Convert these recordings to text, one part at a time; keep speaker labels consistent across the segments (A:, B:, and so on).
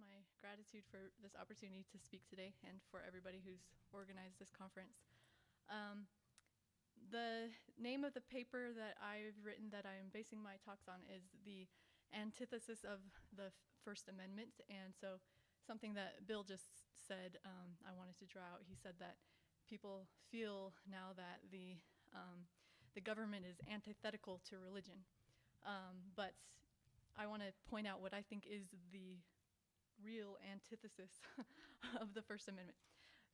A: my gratitude for this opportunity to speak today and for everybody who's organized this conference. The name of the paper that I've written that I'm basing my talks on is the antithesis of the First Amendment. And so something that Bill just said, I wanted to draw out. He said that people feel now that the government is antithetical to religion. But I want to point out what I think is the real antithesis of the First Amendment.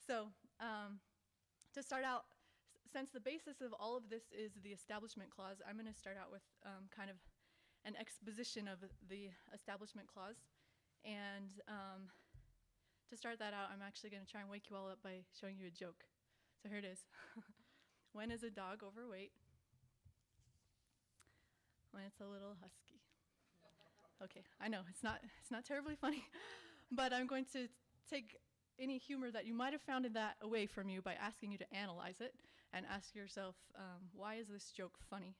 A: So to start out, since the basis of all of this is the Establishment Clause, I'm going to start out with kind of an exposition of the Establishment Clause. And to start that out, I'm actually going to try and wake you all up by showing you a joke. So here it is. When is a dog overweight? When it's a little husky. Okay, I know, it's not terribly funny, but I'm going to take any humor that you might have found in that away from you by asking you to analyze it and ask yourself, why is this joke funny?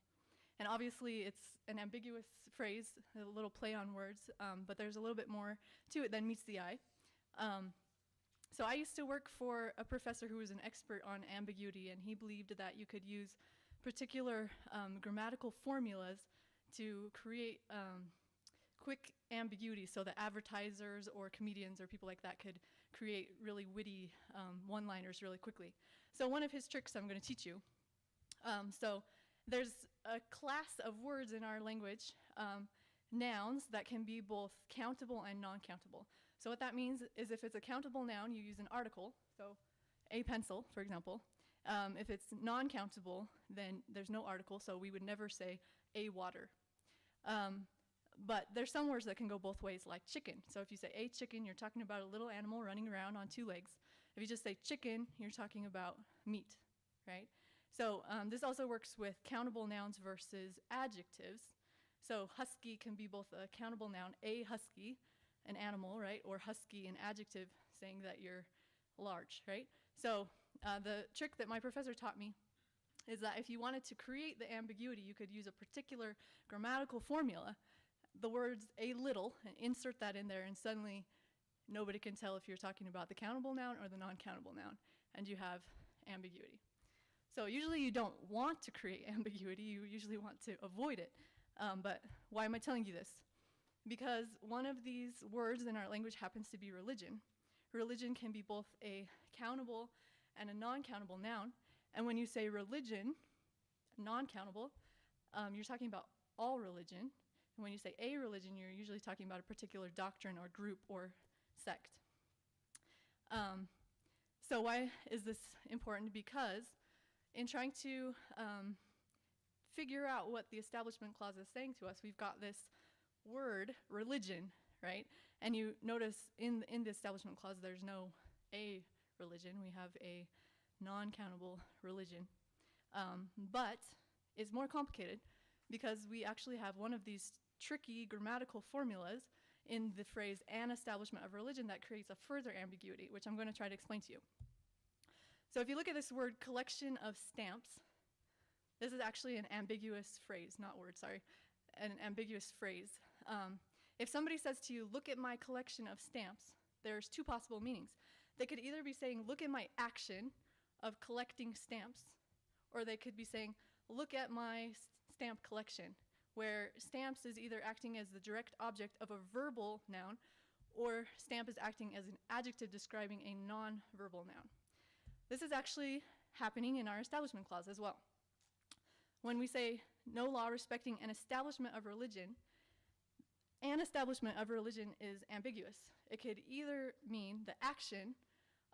A: And obviously it's an ambiguous phrase, a little play on words, but there's a little bit more to it than meets the eye. So I used to work for a professor who was an expert on ambiguity, and he believed that you could use particular grammatical formulas to create quick ambiguity so that advertisers or comedians or people like that could create really witty one-liners really quickly. So one of his tricks I'm going to teach you. So there's a class of words in our language, nouns, that can be both countable and non-countable. So what that means is if it's a countable noun, you use an article, so a pencil, for example. If it's non-countable, then there's no article, so we would never say a water. But there's some words that can go both ways, like chicken. So if you say a chicken, you're talking about a little animal running around on two legs. If you just say chicken, you're talking about meat, right? So this also works with countable nouns versus adjectives. So husky can be both a countable noun, a husky, an animal, right? Or husky, an adjective, saying that you're large, right? So the trick that my professor taught me is that if you wanted to create the ambiguity, you could use a particular grammatical formula, the words a little, and insert that in there, and suddenly nobody can tell if you're talking about the countable noun or the non-countable noun, and you have ambiguity. So usually you don't want to create ambiguity, you usually want to avoid it. But why am I telling you this? Because one of these words in our language happens to be religion. Religion can be both a countable and a non-countable noun. And when you say religion, non-countable, you're talking about all religion. And when you say a religion, you're usually talking about a particular doctrine or group or sect. So why is this important? Because in trying to figure out what the Establishment Clause is saying to us, we've got this word, religion, right? And you notice in the Establishment Clause, there's no a religion. We have a non-countable religion. But it's more complicated because we actually have one of these tricky grammatical formulas in the phrase an establishment of religion that creates a further ambiguity, which I'm going to try to explain to you. So if you look at this word collection of stamps, this is actually an ambiguous phrase, not word, sorry, an ambiguous phrase. If somebody says to you, look at my collection of stamps, there's two possible meanings. They could either be saying, look at my action of collecting stamps, or they could be saying, look at my stamp collection, where stamps is either acting as the direct object of a verbal noun, or stamp is acting as an adjective describing a non-verbal noun. This is actually happening in our Establishment Clause as well. When we say no law respecting an establishment of religion, an establishment of religion is ambiguous. It could either mean the action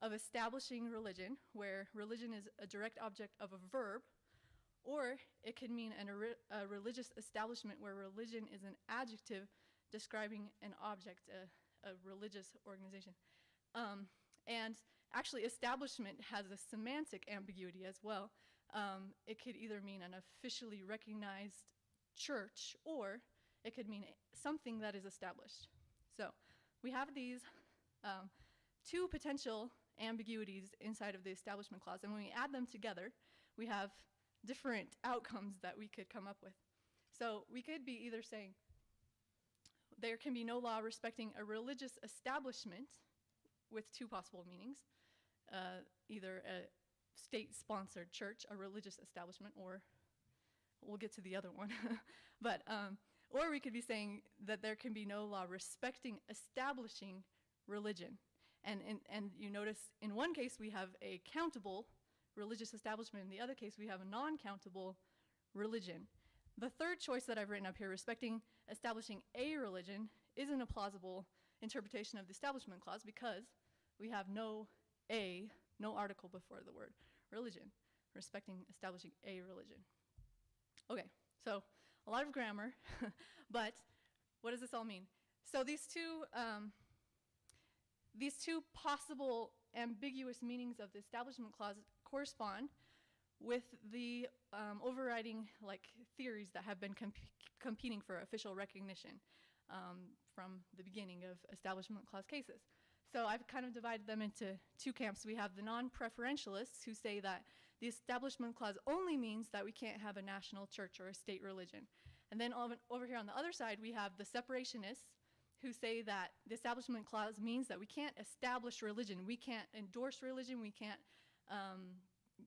A: of establishing religion, where religion is a direct object of a verb, or it could mean a religious establishment where religion is an adjective describing an object, a religious organization. And actually, establishment has a semantic ambiguity as well. It could either mean an officially recognized church, or it could mean something that is established. So we have these two potential ambiguities inside of the Establishment Clause, and when we add them together, we have different outcomes that we could come up with. So we could be either saying, there can be no law respecting a religious establishment with two possible meanings, either a state-sponsored church, a religious establishment, or we'll get to the other one. But or we could be saying that there can be no law respecting establishing religion. And you notice in one case we have a countable religious establishment. In the other case we have a non-countable religion. The third choice that I've written up here, respecting establishing a religion, isn't a plausible interpretation of the Establishment Clause because we have no article before the word religion, respecting establishing a religion. Okay, so a lot of grammar, but what does this all mean? So these two possible ambiguous meanings of the Establishment Clause correspond with the overriding theories that have been competing for official recognition from the beginning of Establishment Clause cases. So I've kind of divided them into two camps. We have the non-preferentialists who say that the Establishment Clause only means that we can't have a national church or a state religion. And then over here on the other side, we have the separationists who say that the Establishment Clause means that we can't establish religion, we can't endorse religion, we can't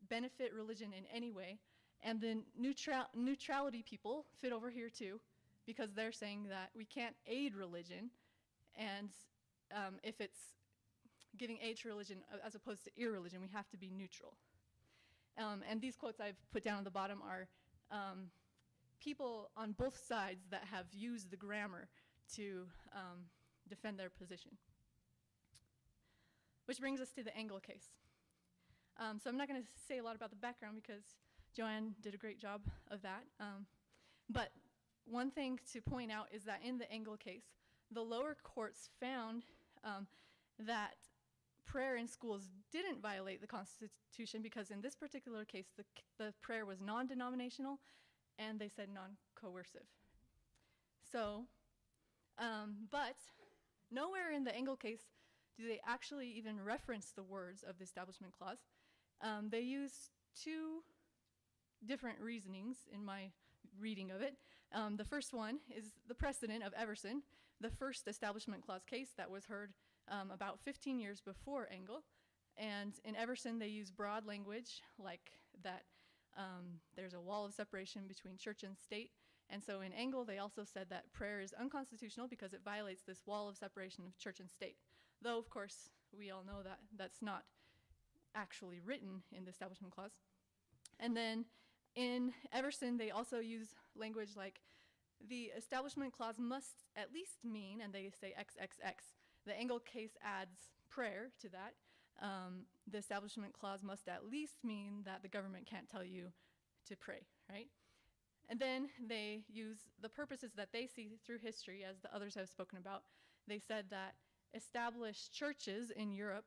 A: benefit religion in any way. And then neutrality people fit over here too, because they're saying that we can't aid religion, and if it's giving aid to religion as opposed to irreligion, we have to be neutral. And these quotes I've put down at the bottom are people on both sides that have used the grammar to defend their position. Which brings us to the Engel case. So I'm not going to say a lot about the background because Joanne did a great job of that. But one thing to point out is that in the Engel case, the lower courts found that prayer in schools didn't violate the Constitution because in this particular case, the prayer was non-denominational and they said non-coercive. So, but nowhere in the Engel case do they actually even reference the words of the Establishment Clause. They use two different reasonings in my reading of it. The first one is the precedent of Everson, the first Establishment Clause case that was heard about 15 years before Engel. And in Everson, they use broad language like that there's a wall of separation between church and state. And so in Engel, they also said that prayer is unconstitutional because it violates this wall of separation of church and state. Though, of course, we all know that that's not actually written in the Establishment Clause. And then in Everson, they also use language like the Establishment Clause must at least mean, and they say XXX. The Engel case adds prayer to that. The Establishment Clause must at least mean that the government can't tell you to pray, right? And then they use the purposes that they see through history, as the others have spoken about. They said that established churches in Europe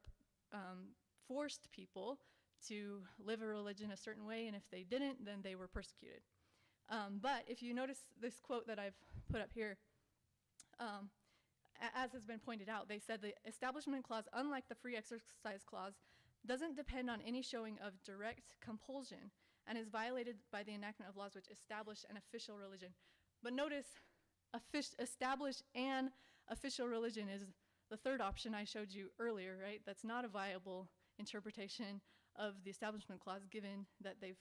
A: forced people to live a religion a certain way, and if they didn't, then they were persecuted. But if you notice this quote that I've put up here, as has been pointed out, they said the Establishment Clause, unlike the Free Exercise Clause, doesn't depend on any showing of direct compulsion and is violated by the enactment of laws which establish an official religion. But notice, establish an official religion is the third option I showed you earlier, right? That's not a viable interpretation of the Establishment Clause given that they've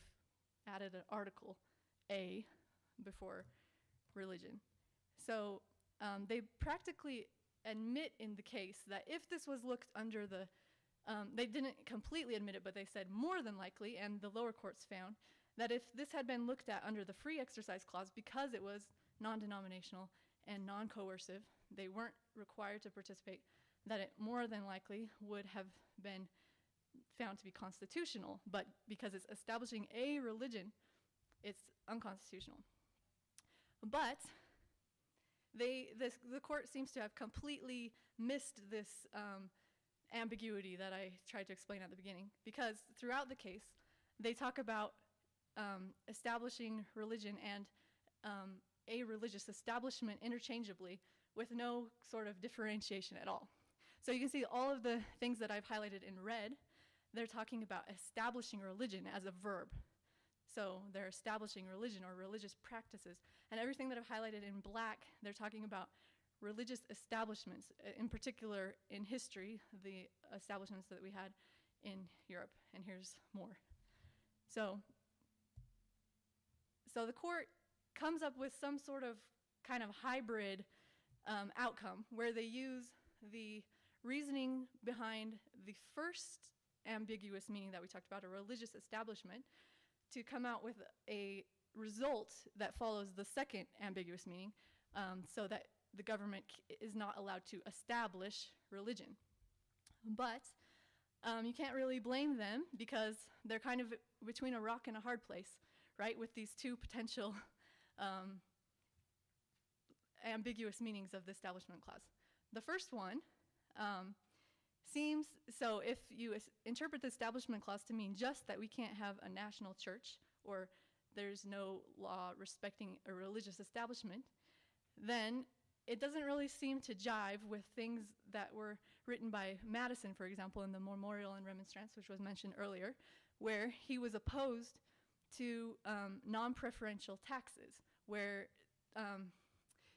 A: added an article A before religion. So they practically admit in the case that if this was looked under the, they didn't completely admit it, but they said more than likely, and the lower courts found, that if this had been looked at under the Free Exercise Clause, because it was non-denominational and non-coercive, they weren't required to participate, that it more than likely would have been found to be constitutional, but because it's establishing a religion, it's unconstitutional. But the court seems to have completely missed this ambiguity that I tried to explain at the beginning, because throughout the case, they talk about establishing religion and a religious establishment interchangeably with no sort of differentiation at all. So you can see all of the things that I've highlighted in red, they're talking about establishing religion as a verb. So they're establishing religion or religious practices. And everything that I've highlighted in black, they're talking about religious establishments, in particular in history, the establishments that we had in Europe. And here's more. So the court comes up with some sort of kind of hybrid outcome where they use the reasoning behind the first ambiguous meaning that we talked about, a religious establishment, to come out with a result that follows the second ambiguous meaning, so that the government is not allowed to establish religion. But you can't really blame them because they're kind of between a rock and a hard place, right, with these two potential ambiguous meanings of the Establishment Clause. The first one seems, so if you interpret the Establishment Clause to mean just that we can't have a national church, or there's no law respecting a religious establishment, then it doesn't really seem to jive with things that were written by Madison, for example, in the Memorial and Remonstrance, which was mentioned earlier, where he was opposed to non-preferential taxes, where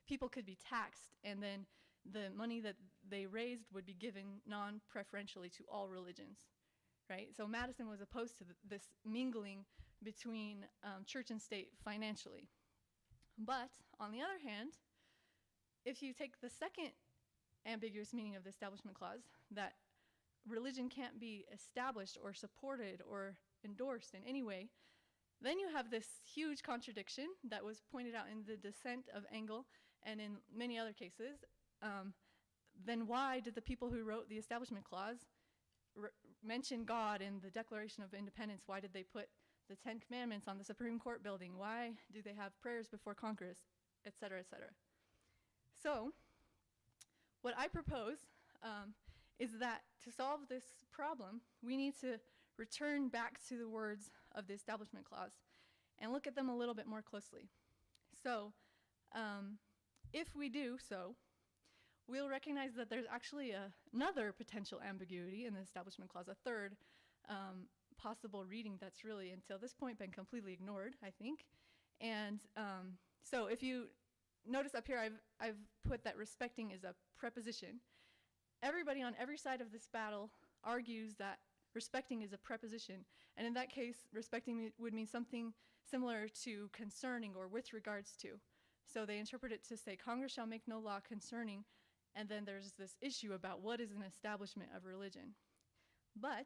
A: people could be taxed and then the money that they raised would be given non-preferentially to all religions, right? So Madison was opposed to this mingling between church and state financially. But on the other hand, if you take the second ambiguous meaning of the Establishment Clause, that religion can't be established or supported or endorsed in any way, then you have this huge contradiction that was pointed out in the dissent of Engel and in many other cases. Then why did the people who wrote the Establishment Clause mention God in the Declaration of Independence? Why did they put the Ten Commandments on the Supreme Court building? Why do they have prayers before Congress, et cetera, et cetera? So what I propose is that to solve this problem, we need to return back to the words of the Establishment Clause and look at them a little bit more closely. So if we do so, we'll recognize that there's actually another potential ambiguity in the Establishment Clause, a third possible reading that's really, until this point, been completely ignored, I think. And so if you notice up here, I've put that respecting is a preposition. Everybody on every side of this battle argues that respecting is a preposition. And in that case, respecting would mean something similar to concerning or with regards to. So they interpret it to say, Congress shall make no law concerning, and then there's this issue about what is an establishment of religion. But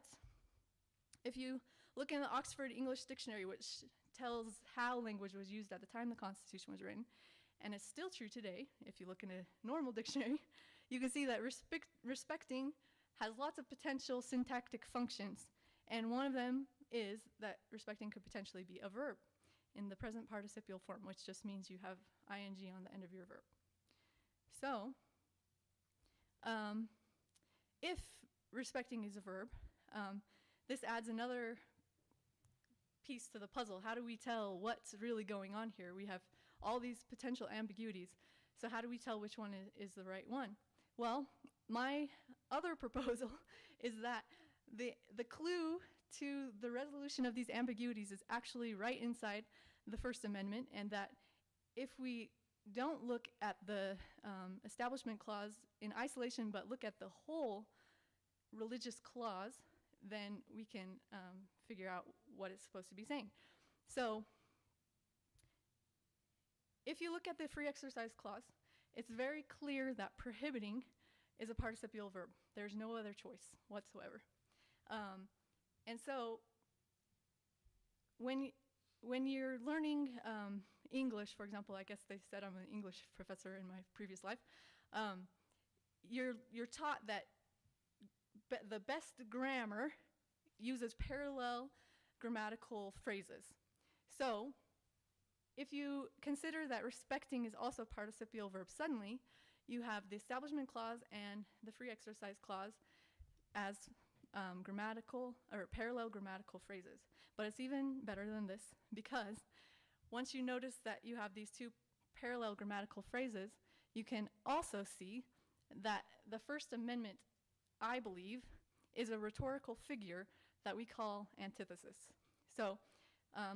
A: if you look in the Oxford English Dictionary, which tells how language was used at the time the Constitution was written, and it's still true today, if you look in a normal dictionary, you can see that respecting has lots of potential syntactic functions. And one of them is that respecting could potentially be a verb in the present participial form, which just means you have ing on the end of your verb. So, if respecting is a verb, this adds another piece to the puzzle. How do we tell what's really going on here? We have all these potential ambiguities. So how do we tell which one is the right one? Well, my other proposal is that the clue to the resolution of these ambiguities is actually right inside the First Amendment, and that if we don't look at the Establishment Clause in isolation but look at the whole religious clause, then we can figure out what it's supposed to be saying. So if you look at the Free Exercise Clause, it's very clear that prohibiting is a participial verb. There's no other choice whatsoever. And so when you're learning English, for example, I guess they said I'm an English professor in my previous life, you're taught that the best grammar uses parallel grammatical phrases. So if you consider that respecting is also a participial verb, suddenly you have the Establishment Clause and the Free Exercise Clause as grammatical or parallel grammatical phrases. But it's even better than this, because once you notice that you have these two parallel grammatical phrases, you can also see that the First Amendment, I believe, is a rhetorical figure that we call antithesis. So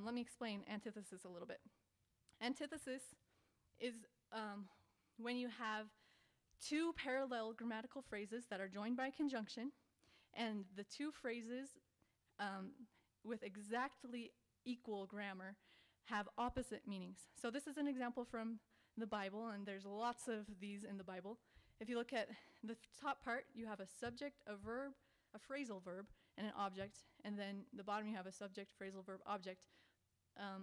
A: let me explain antithesis a little bit. Antithesis is when you have two parallel grammatical phrases that are joined by a conjunction, and the two phrases with exactly equal grammar have opposite meanings. So this is an example from the Bible, and there's lots of these in the Bible. If you look at the top part, you have a subject, a verb, a phrasal verb, and an object, and then the bottom you have a subject, phrasal verb, object.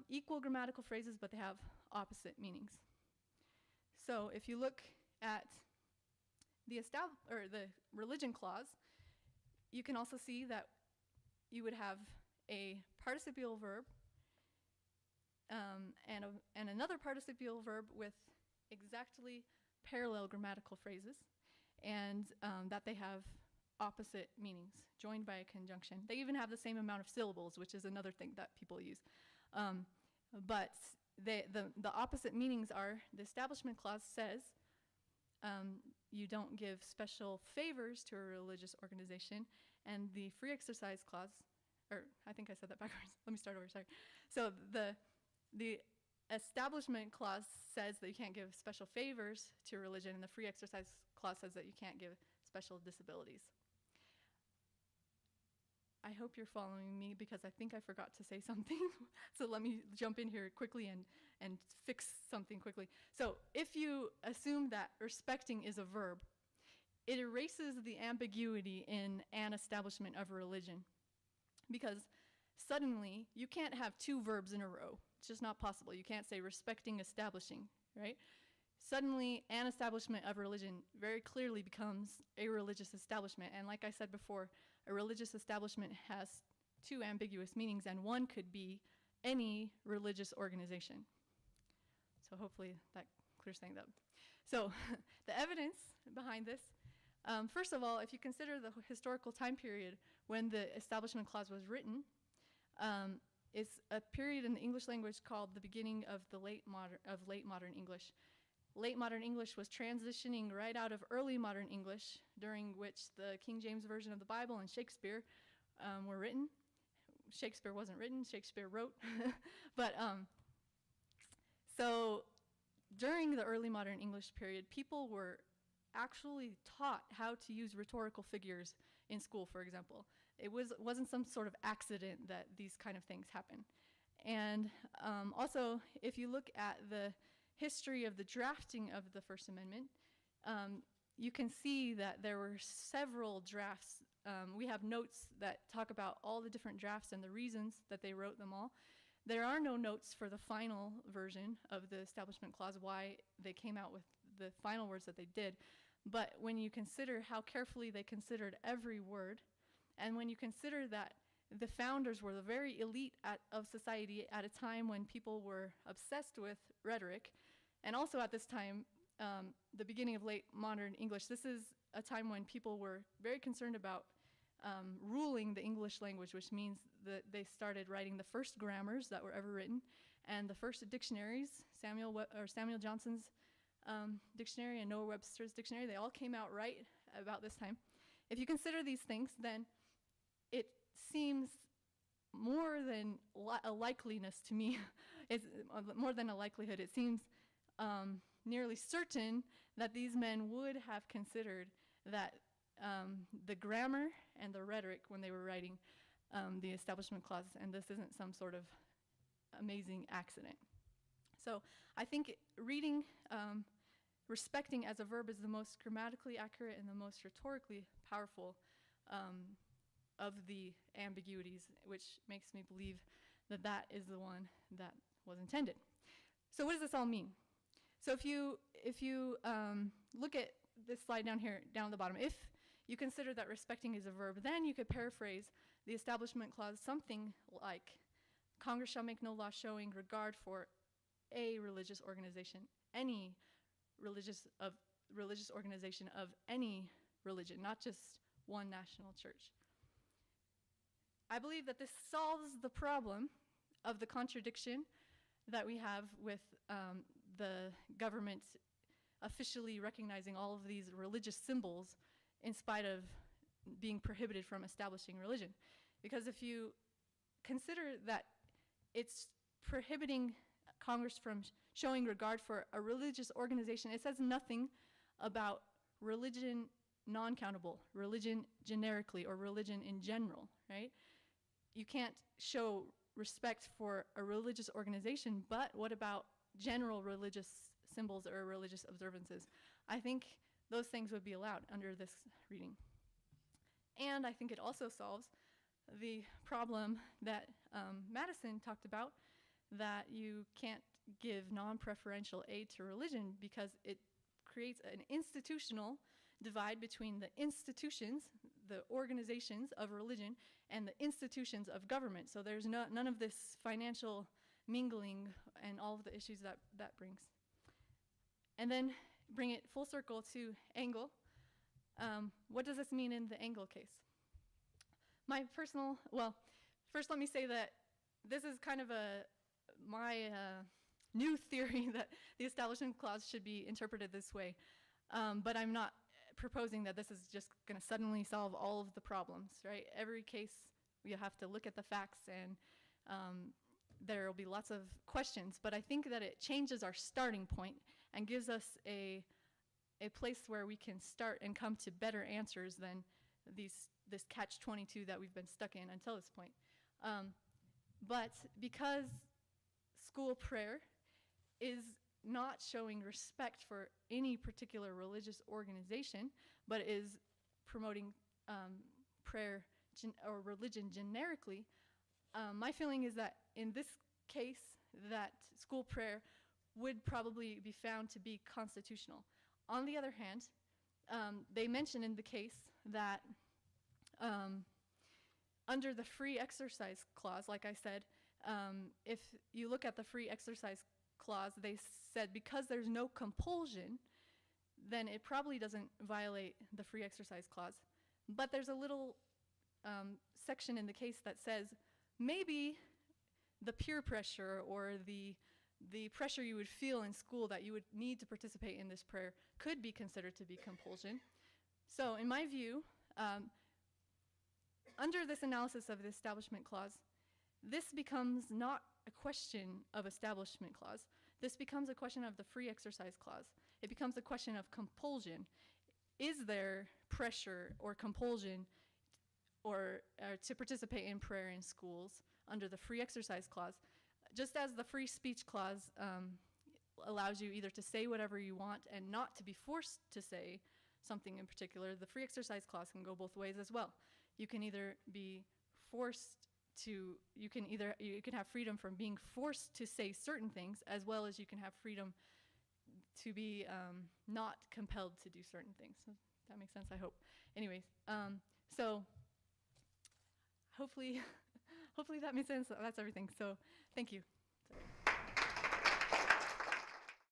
A: Equal grammatical phrases, but they have opposite meanings. So if you look at the religion clause, you can also see that you would have a participial verb and another participial verb with exactly parallel grammatical phrases, and that they have opposite meanings, joined by a conjunction. They even have the same amount of syllables, which is another thing that people use. But the opposite meanings are, the Establishment Clause says you don't give special favors to a religious organization, and the Free Exercise Clause, or I think I said that backwards. Let me start over, sorry. So the Establishment Clause says that you can't give special favors to religion, and the Free Exercise Clause says that you can't give special disabilities. I hope you're following me, because I think I forgot to say something. So let me jump in here quickly and fix something quickly. So if you assume that respecting is a verb, it erases the ambiguity in an establishment of a religion, because suddenly you can't have two verbs in a row. It's just not possible. You can't say respecting, establishing, right? Suddenly, an establishment of religion very clearly becomes a religious establishment. And like I said before, a religious establishment has two ambiguous meanings, and one could be any religious organization. So hopefully that clears things up. So the evidence behind this, first of all, if you consider the historical time period when the Establishment Clause was written, it's a period in the English language called the beginning of the late modern English. Late modern English was transitioning right out of early modern English, during which the King James Version of the Bible and Shakespeare were written. Shakespeare wasn't written, Shakespeare wrote. But so during the early modern English period, people were actually taught how to use rhetorical figures in school, for example. It wasn't some sort of accident that these kind of things happen. And also, if you look at the history of the drafting of the First Amendment, you can see that there were several drafts. We have notes that talk about all the different drafts and the reasons that they wrote them all. There are no notes for the final version of the Establishment Clause, why they came out with the final words that they did. But when you consider how carefully they considered every word, and when you consider that the founders were the very elite of society at a time when people were obsessed with rhetoric, and also at this time, the beginning of late modern English, this is a time when people were very concerned about ruling the English language, which means that they started writing the first grammars that were ever written, and the first dictionaries, Samuel Johnson's dictionary and Noah Webster's dictionary, they all came out right about this time. If you consider these things, then it seems more than a likeliness to me. It's more than a likelihood. It seems nearly certain that these men would have considered that the grammar and the rhetoric when they were writing the Establishment Clause, and this isn't some sort of amazing accident. So I think reading respecting as a verb is the most grammatically accurate and the most rhetorically powerful of the ambiguities, which makes me believe that that is the one that was intended. So what does this all mean? So if you look at this slide down here, down at the bottom, if you consider that respecting is a verb, then you could paraphrase the Establishment Clause something like, Congress shall make no law showing regard for a religious organization, any religious organization of any religion, not just one national church. I believe that this solves the problem of the contradiction that we have with the government officially recognizing all of these religious symbols in spite of being prohibited from establishing religion. Because if you consider that it's prohibiting Congress from showing regard for a religious organization, it says nothing about religion non-countable, religion generically, or religion in general, right? You can't show respect for a religious organization, but what about general religious symbols or religious observances? I think those things would be allowed under this reading. And I think it also solves the problem that Madison talked about, that you can't give non-preferential aid to religion because it creates an institutional divide between the institutions, the organizations of religion, and the institutions of government. So there's none of this financial mingling and all of the issues that brings. And then bring it full circle to Engel. What does this mean in the Engel case? My personal, well, first let me say that this is kind of my new theory that the Establishment Clause should be interpreted this way. But I'm not proposing that this is just going to suddenly solve all of the problems, right? Every case, you have to look at the facts, and there will be lots of questions. But I think that it changes our starting point and gives us a place where we can start and come to better answers than this catch-22 that we've been stuck in until this point. But because school prayer is not showing respect for any particular religious organization, but is promoting prayer or religion generically, my feeling is that in this case, that school prayer would probably be found to be constitutional. On the other hand, they mention in the case that under the free exercise clause, like I said, if you look at the free exercise clause, they said because there's no compulsion, then it probably doesn't violate the free exercise clause. But there's a little section in the case that says maybe the peer pressure or the pressure you would feel in school that you would need to participate in this prayer could be considered to be compulsion. So in my view, under this analysis of the Establishment Clause, this becomes not a question of Establishment Clause. This becomes a question of the Free Exercise Clause. It becomes a question of compulsion. Is there pressure or compulsion or to participate in prayer in schools under the Free Exercise Clause? Just as the Free Speech Clause allows you either to say whatever you want and not to be forced to say something in particular, the Free Exercise Clause can go both ways as well. You can either be forced to, you can have freedom from being forced to say certain things, as well as you can have freedom to be not compelled to do certain things. So that makes sense, I hope. Anyways, so hopefully that makes sense. That's everything. So thank you. Sorry.